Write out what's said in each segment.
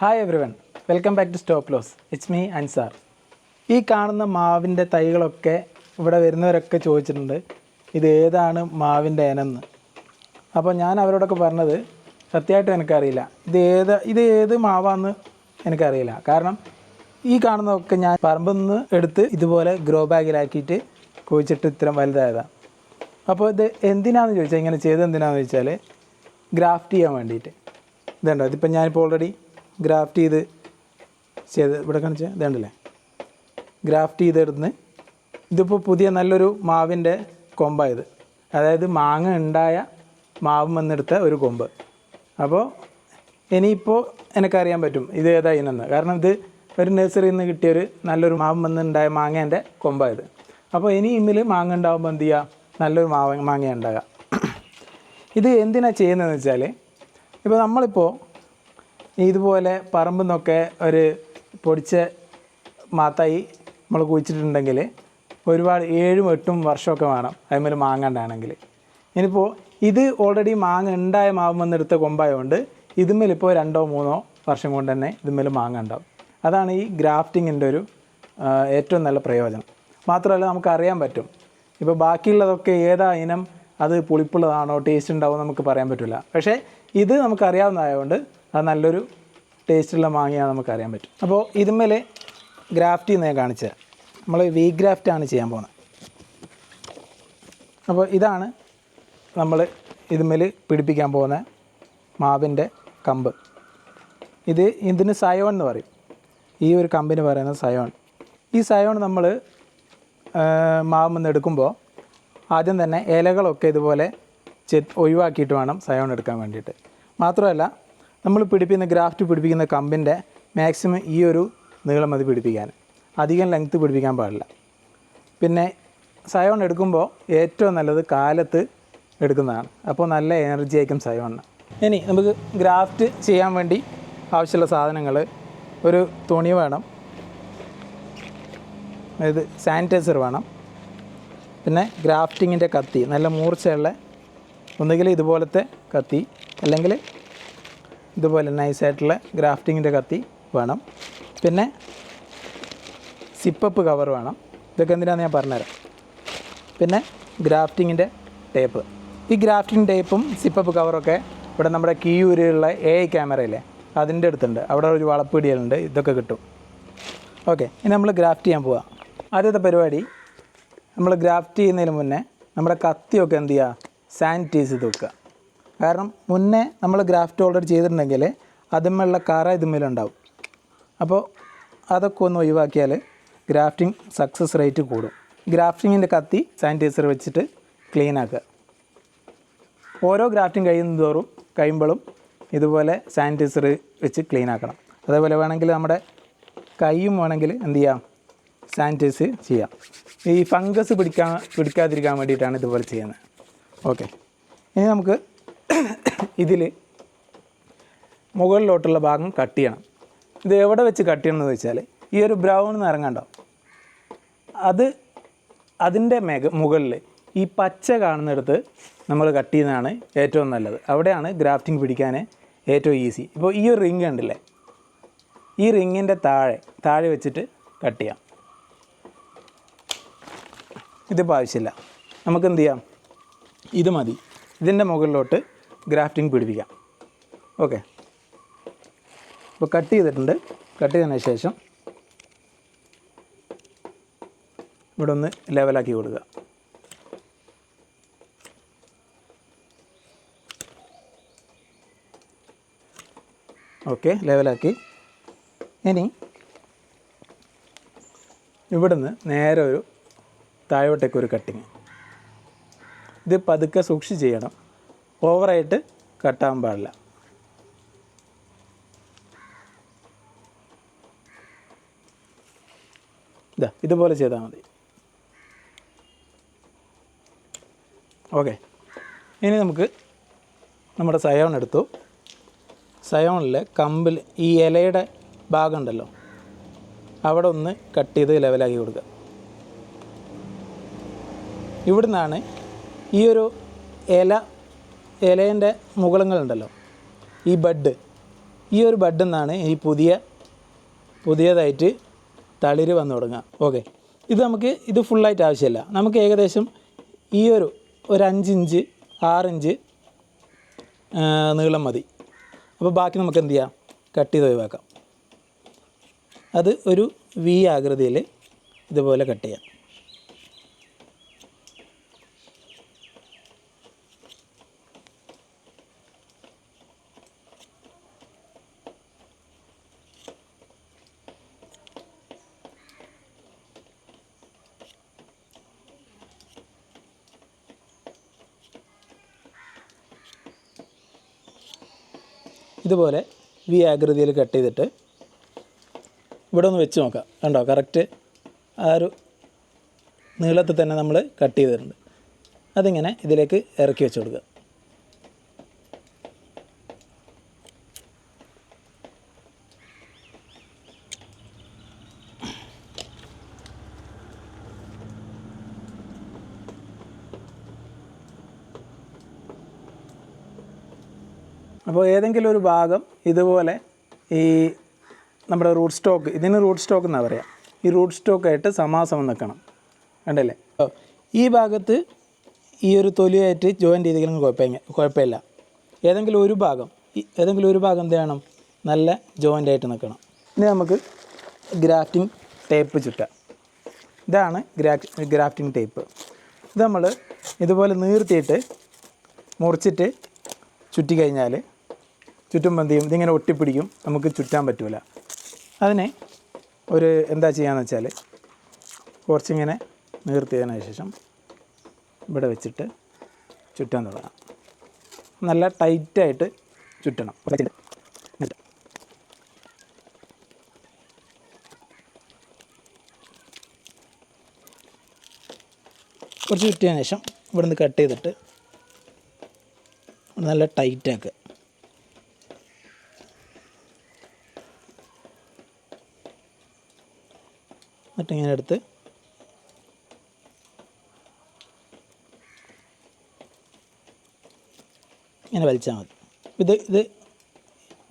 Hi everyone, welcome back to stop loss. It's me Ansar. ഈ കാണുന്ന മാവിൻ്റെ തൈകളൊക്കെ ഇവിടെ വരുന്നവരൊക്കെ ചോദിച്ചിട്ടുണ്ട് ഇത് ഏതാണ് മാവിൻ്റെ ഇനമെന്ന്. അപ്പോൾ ഞാൻ അവരോടൊക്കെ പറഞ്ഞത് സത്യമായിട്ടും എനിക്കറിയില്ല ഇത് ഏത് മാവാന്ന് എനിക്കറിയില്ല. കാരണം ഈ കാണുന്നതൊക്കെ ഞാൻ പറമ്പിൽ നിന്ന് എടുത്ത് ഇതുപോലെ ഗ്രോ ബാഗിലാക്കിയിട്ട് കുഴിച്ചിട്ട് ഇത്രയും വലുതായതാണ്. അപ്പോൾ ഇത് എന്തിനാണെന്ന് ചോദിച്ചാൽ, ഇങ്ങനെ ചെയ്ത് എന്തിനാണെന്ന് ചോദിച്ചാൽ ഗ്രാഫ്റ്റ് ചെയ്യാൻ വേണ്ടിയിട്ട്. ഇതുണ്ടോ, ഇതിപ്പോൾ ഞാനിപ്പോൾ ഓൾറെഡി ഗ്രാഫ്റ്റ് ചെയ്ത് ഇവിടെ കാണിച്ചാൽ ഇതുണ്ടല്ലേ, ഗ്രാഫ്റ്റ് ചെയ്തെടുത്ത് ഇതിപ്പോൾ പുതിയ നല്ലൊരു മാവിൻ്റെ കൊമ്പായത്, അതായത് മാങ്ങ ഉണ്ടായ മാവ് വന്നെടുത്ത ഒരു കൊമ്പ്. അപ്പോൾ ഇനിയിപ്പോൾ എനിക്കറിയാൻ പറ്റും ഇത് ഏതാ ഇനെന്ന്. കാരണം ഇത് ഒരു നഴ്സറിയിൽ നിന്ന് കിട്ടിയൊരു നല്ലൊരു മാവ് വന്നുണ്ടായ മാങ്ങേൻ്റെ കൊമ്പായത്. അപ്പോൾ ഇനി ഇമ്മിൽ മാങ്ങ ഉണ്ടാകുമ്പോൾ എന്ത് ചെയ്യുക, നല്ലൊരു മാങ്ങ ഉണ്ടാകുക. ഇത് എന്തിനാണ് ചെയ്യുന്നതെന്ന് വെച്ചാൽ, ഇപ്പോൾ നമ്മളിപ്പോൾ ഇതുപോലെ പറമ്പിൽ നിന്നൊക്കെ ഒരു പൊടിച്ച മാത്തായി നമ്മൾ കുഴിച്ചിട്ടുണ്ടെങ്കിൽ ഒരുപാട് 7-8 വർഷമൊക്കെ വേണം അതിന്മേൽ മാങ്ങ ഉണ്ടാണെങ്കിൽ. ഇനിയിപ്പോൾ ഇത് ഓൾറെഡി മാങ്ങ ഉണ്ടായ മാവ് വന്നെടുത്ത കൊമ്പായതുകൊണ്ട് ഇതിന്മേലിപ്പോൾ 2-3 വർഷം കൊണ്ട് തന്നെ ഇതിന്മേൽ മാങ്ങ ഉണ്ടാവും. അതാണ് ഈ ഗ്രാഫ്റ്റിങ്ങിൻ്റെ ഒരു ഏറ്റവും നല്ല പ്രയോജനം. മാത്രമല്ല നമുക്കറിയാൻ പറ്റും ഇപ്പോൾ ബാക്കിയുള്ളതൊക്കെ ഏതാ ഇനം, അത് പുളിപ്പുള്ളതാണോ ടേസ്റ്റ് ഉണ്ടാവുമോ നമുക്ക് പറയാൻ പറ്റില്ല. പക്ഷേ ഇത് നമുക്കറിയാവുന്നതായതുകൊണ്ട് അത് നല്ലൊരു ടേസ്റ്റുള്ള മാങ്ങയാണ് നമുക്കറിയാൻ പറ്റും. അപ്പോൾ ഇതിന്മേൽ ഗ്രാഫ്റ്റ് ചെയ്യുന്നത് കാണിച്ചത് നമ്മൾ വി ഗ്രാഫ്റ്റാണ് ചെയ്യാൻ പോകുന്നത്. അപ്പോൾ ഇതാണ് നമ്മൾ ഇതിന്മേൽ പിടിപ്പിക്കാൻ പോകുന്ന മാവിൻ്റെ കമ്പ്. ഇതിന് സയോൺ എന്ന് പറയും. ഈ ഒരു കമ്പിന് പറയുന്നത് സയോൺ. ഈ സയോൺ നമ്മൾ മാവ് നിന്ന് എടുക്കുമ്പോൾ ആദ്യം തന്നെ ഇലകളൊക്കെ ഇതുപോലെ ഒഴിവാക്കിയിട്ട് വേണം സയോൺ എടുക്കാൻ വേണ്ടിയിട്ട്. മാത്രമല്ല നമ്മൾ ഗ്രാഫ്റ്റ് പിടിപ്പിക്കുന്ന കമ്പിൻ്റെ മാക്സിമം ഈ ഒരു നീളം മതി പിടിപ്പിക്കാൻ, അധികം ലെങ്ത്ത് പിടിപ്പിക്കാൻ പാടില്ല. പിന്നെ സയോൺ എടുക്കുമ്പോൾ ഏറ്റവും നല്ലത് കാലത്ത് എടുക്കുന്നതാണ്. അപ്പോൾ നല്ല എനർജി ആയിരിക്കും സയോണിന്. ഇനി നമുക്ക് ഗ്രാഫ്റ്റ് ചെയ്യാൻ വേണ്ടി ആവശ്യമുള്ള സാധനങ്ങൾ, ഒരു തുണി വേണം, അതായത് സാനിറ്റൈസർ വേണം, പിന്നെ ഗ്രാഫ്റ്റിങ്ങിൻ്റെ കത്തി, നല്ല മൂർച്ചയുള്ള ഒന്നുകിൽ ഇതുപോലത്തെ കത്തി അല്ലെങ്കിൽ ഇതുപോലെ നൈസായിട്ടുള്ള ഗ്രാഫ്റ്റിങ്ങിൻ്റെ കത്തി വേണം. പിന്നെ സിപ്പപ്പ് കവർ വേണം. ഇതൊക്കെ എന്തിനാണെന്ന് ഞാൻ പറഞ്ഞുതരാം. പിന്നെ ഗ്രാഫ്റ്റിങ്ങിൻ്റെ ടേപ്പ്. ഈ ഗ്രാഫ്റ്റിംഗ് ടേപ്പും സിപ്പപ്പ് കവറൊക്കെ ഇവിടെ നമ്മുടെ കിയൂരിലുള്ള AI ക്യാമറയില്ലേ അതിൻ്റെ അടുത്തുണ്ട്. അവിടെ ഒരു വളപ്പിടികളുണ്ട്, ഇതൊക്കെ കിട്ടും. ഓക്കെ, ഇനി നമ്മൾ ഗ്രാഫ്റ്റ് ചെയ്യാൻ പോവാം. ആദ്യത്തെ പരിപാടി, നമ്മൾ ഗ്രാഫ്റ്റ് ചെയ്യുന്നതിന് മുന്നേ നമ്മുടെ കത്തിയൊക്കെ എന്ത് ചെയ്യുക, സാനിറ്റൈസ് ചെയ്ത് വെക്കുക. കാരണം മുന്നേ നമ്മൾ ഗ്രാഫ്റ്റ് ഓൾറെഡി ചെയ്തിട്ടുണ്ടെങ്കിൽ അതിന്മേലുള്ള കറ ഇതുമേലുണ്ടാവും. അപ്പോൾ അതൊക്കെ ഒന്ന് ഒഴിവാക്കിയാൽ ഗ്രാഫ്റ്റിംഗ് സക്സസ് റേറ്റ് കൂടും. ഗ്രാഫ്റ്റിങ്ങിൻ്റെ കത്തി സാനിറ്റൈസർ വെച്ചിട്ട് ക്ലീൻ ആക്കുക. ഓരോ ഗ്രാഫ്റ്റിംഗ് കഴിയുമ്പോഴും ഇതുപോലെ സാനിറ്റൈസർ വെച്ച് ക്ലീൻ ആക്കണം. അതേപോലെ വേണമെങ്കിൽ നമ്മുടെ കൈയും വേണമെങ്കിൽ എന്ത് ചെയ്യാം, സാനിറ്റൈസ് ചെയ്യാം. ഈ ഫംഗസ് പിടിക്കാതിരിക്കാൻ വേണ്ടിയിട്ടാണ് ഇതുപോലെ ചെയ്യുന്നത്. ഓക്കെ, ഇനി നമുക്ക് ഇതിൽ മുകളിലോട്ടുള്ള ഭാഗം കട്ട് ചെയ്യണം. ഇത് എവിടെ വെച്ച് കട്ട് ചെയ്യണം എന്ന് വെച്ചാൽ, ഈ ഒരു ബ്രൗൺ നിറങ്ങണ്ടോ, അതിൻ്റെ മുകളിൽ ഈ പച്ച കാണുന്നിടത്ത് നമ്മൾ കട്ട് ചെയ്യുന്നതാണ് ഏറ്റവും നല്ലത്. അവിടെയാണ് ഗ്രാഫ്റ്റിംഗ് പിടിക്കാൻ ഏറ്റവും ഈസി. ഇപ്പോൾ ഈ ഒരു റിങ് ഉണ്ടല്ലേ, ഈ റിങ്ങിൻ്റെ താഴെ വെച്ചിട്ട് കട്ട് ചെയ്യാം. ഇതിപ്പോൾ ആവശ്യമില്ല, നമുക്ക് എന്ത് ചെയ്യാം, ഇത് മതി. ഇതിൻ്റെ മുകളിലോട്ട് ഗ്രാഫ്റ്റിംഗ് പിടിപ്പിക്കാം. ഓക്കെ, ഇപ്പോൾ കട്ട് ചെയ്തിട്ടുണ്ട്. കട്ട് ചെയ്തതിന് ശേഷം ഇവിടെ ഒന്ന് ലെവലാക്കി കൊടുക്കുക. ഓക്കെ, ലെവലാക്കി. ഇനി ഇവിടുന്ന് നേരെ ഒരു താഴോട്ടേക്ക് ഒരു കട്ടിങ്. ഇത് പതുക്കെ സൂക്ഷിച്ച് ചെയ്യണം, ഓവറായിട്ട് കട്ടാൻ പാടില്ല. ഇതുപോലെ ചെയ്താൽ മതി. ഓക്കെ, ഇനി നമുക്ക് നമ്മുടെ സയോൺ എടുത്തു. സയോണിൽ കമ്പിൽ ഈ ഇലയുടെ ഭാഗം ഉണ്ടല്ലോ, അവിടെ ഒന്ന് കട്ട് ചെയ്ത് ലെവലാക്കി കൊടുക്കുക. ഇവിടുന്നാണ് ഈ ഒരു ഇലേൻ്റെ മുകളങ്ങളുണ്ടല്ലോ, ഈ ബഡ് ഈ ഒരു ബഡിൽ നിന്നാണ് ഈ പുതിയതായിട്ട് തളിര് വന്നു തുടങ്ങുക. ഓക്കെ, ഇത് ഫുള്ളായിട്ട് ആവശ്യമില്ല. നമുക്ക് ഏകദേശം ഈ ഒരു 5 ഇഞ്ച് 6 ഇഞ്ച് നീളം മതി. അപ്പോൾ ബാക്കി നമുക്ക് എന്ത് ചെയ്യാം, കട്ട് ചെയ്ത് ഒഴിവാക്കാം. അത് ഒരു വി ആകൃതിയിൽ ഇതുപോലെ കട്ട് ചെയ്യാം. ഇതുപോലെ വി ആകൃതിയിൽ കട്ട് ചെയ്തിട്ട് ഇവിടെ ഒന്ന് വെച്ച് നോക്കാം. കണ്ടോ, കറക്റ്റ് ആ ഒരു നീളത്തിൽ തന്നെ നമ്മൾ കട്ട് ചെയ്തിട്ടുണ്ട്. അതിങ്ങനെ ഇതിലേക്ക് ഇറക്കി വെച്ച് കൊടുക്കുക. അപ്പോൾ ഏതെങ്കിലും ഒരു ഭാഗം ഇതുപോലെ ഈ നമ്മുടെ റൂട്ട് സ്റ്റോക്ക്, ഇതിന് റൂട്ട് സ്റ്റോക്ക് എന്നാണ് പറയുക, ഈ റൂട്ട് സ്റ്റോക്കായിട്ട് സമാസമം നിൽക്കണം. കണ്ടല്ലേ? ഈ ഭാഗത്ത് ഈ ഒരു തൊലിയായിട്ട് ജോയിൻ ചെയ്തെങ്കിലും കുഴപ്പമില്ല. ഏതെങ്കിലും ഒരു ഭാഗം എന്ത് ചെയ്യണം, നല്ല ജോയിൻ്റ് ആയിട്ട് നിൽക്കണം. ഇനി നമുക്ക് ഗ്രാഫ്റ്റിംഗ് ടേപ്പ് ചുറ്റാം. ഇതാണ് ഗ്രാഫ്റ്റിംഗ് ടേപ്പ്. ഇത് നമ്മൾ ഇതുപോലെ നീർത്തിയിട്ട് മുറിച്ചിട്ട് ചുറ്റി കഴിഞ്ഞാൽ ചുറ്റുമ്പോൾ എന്ത് ചെയ്യും, ഇതിങ്ങനെ ഒട്ടിപ്പിടിക്കും, നമുക്ക് ചുറ്റാൻ പറ്റില്ല. അതിനെ എന്താ ചെയ്യാന്ന് വെച്ചാൽ കുറച്ചിങ്ങനെ നീർത്തിയതിന് ശേഷം ഇവിടെ വെച്ചിട്ട് ചുറ്റാൻ തുടങ്ങാം. നല്ല ടൈറ്റായിട്ട് ചുറ്റണം. കുറച്ച് ചുറ്റിയതിന് ശേഷം ഇവിടെ നിന്ന് കട്ട് ചെയ്തിട്ട് നല്ല ടൈറ്റാക്കുക. എന്നിട്ടിങ്ങനെ എടുത്ത് ഇങ്ങനെ വലിച്ചാൽ മതി. ഇത്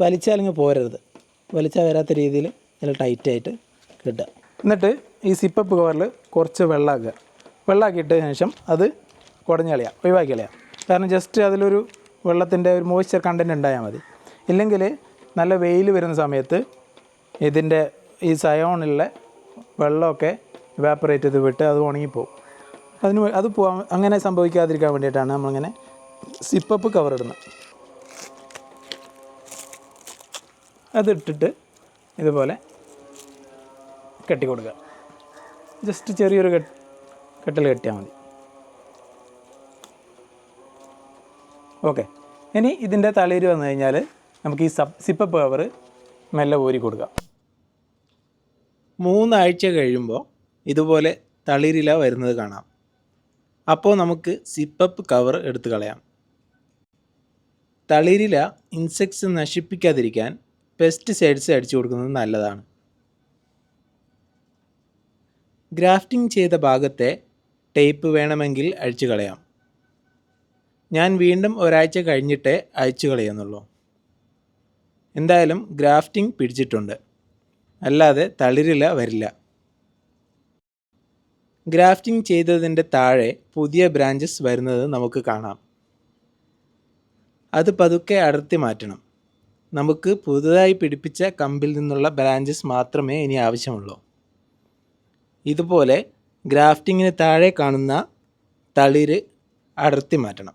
വലിച്ചാലിങ്ങ് പോരരുത്, വലിച്ചാൽ വരാത്ത രീതിയിൽ നല്ല ടൈറ്റായിട്ട് കിട്ടുക. എന്നിട്ട് ഈ സിപ്പപ്പ് കവറിൽ കുറച്ച് വെള്ളമാക്കിയിട്ടതിന് ശേഷം അത് കുടഞ്ഞ് കളയാം, ഒഴിവാക്കി കളയാം. കാരണം ജസ്റ്റ് അതിലൊരു വെള്ളത്തിൻ്റെ ഒരു മോയ്സ്ചർ കണ്ടൻറ്റ് ഉണ്ടായാൽ മതി. ഇല്ലെങ്കിൽ നല്ല വെയിൽ വരുന്ന സമയത്ത് ഇതിൻ്റെ ഈ സയോണിലെ വെള്ളമൊക്കെ ഇവാപ്പറേറ്റ് ചെയ്ത് വിട്ട് അത് ഉണങ്ങിപ്പോവും. അത് അങ്ങനെ സംഭവിക്കാതിരിക്കാൻ വേണ്ടിയിട്ടാണ് നമ്മളിങ്ങനെ സിപ്പപ്പ് കവർ ഇടുന്നത്. അതിട്ടിട്ട് ഇതുപോലെ കെട്ടി കൊടുക്കുക. ജസ്റ്റ് ചെറിയൊരു കെട്ടൽ കെട്ടിയാൽ മതി. ഓക്കെ, ഇനി ഇതിൻ്റെ തളിര് വന്നു കഴിഞ്ഞാൽ നമുക്ക് ഈ സിപ്പപ്പ് കവർ മെല്ലെ ഊരി കൊടുക്കാം. 3 ആഴ്ച കഴിയുമ്പോൾ ഇതുപോലെ തളിരില വരുന്നത് കാണാം. അപ്പോൾ നമുക്ക് സിപ്പപ്പ് കവർ എടുത്ത് കളയാം. തളിരില ഇൻസെക്ട്സ് നശിപ്പിക്കാതിരിക്കാൻ പെസ്റ്റിസൈഡ്സ് അടിച്ചു കൊടുക്കുന്നത് നല്ലതാണ്. ഗ്രാഫ്റ്റിംഗ് ചെയ്ത ഭാഗത്തെ ടേപ്പ് വേണമെങ്കിൽ അഴിച്ചു കളയാം. ഞാൻ വീണ്ടും ഒരാഴ്ച കഴിഞ്ഞിട്ടേ അഴിച്ചു കളയുന്നുള്ളൂ. എന്തായാലും ഗ്രാഫ്റ്റിംഗ് പിടിച്ചിട്ടുണ്ട്, അല്ലാതെ തളിരില വരില്ല. ഗ്രാഫ്റ്റിംഗ് ചെയ്തതിൻ്റെ താഴെ പുതിയ ബ്രാഞ്ചസ് വരുന്നത് നമുക്ക് കാണാം. അത് പതുക്കെ അടർത്തി മാറ്റണം. നമുക്ക് പുതുതായി പിടിപ്പിച്ച കമ്പിൽ നിന്നുള്ള ബ്രാഞ്ചസ് മാത്രമേ ഇനി ആവശ്യമുള്ളൂ. ഇതുപോലെ ഗ്രാഫ്റ്റിങ്ങിന് താഴെ കാണുന്ന തളിര് അടർത്തി മാറ്റണം.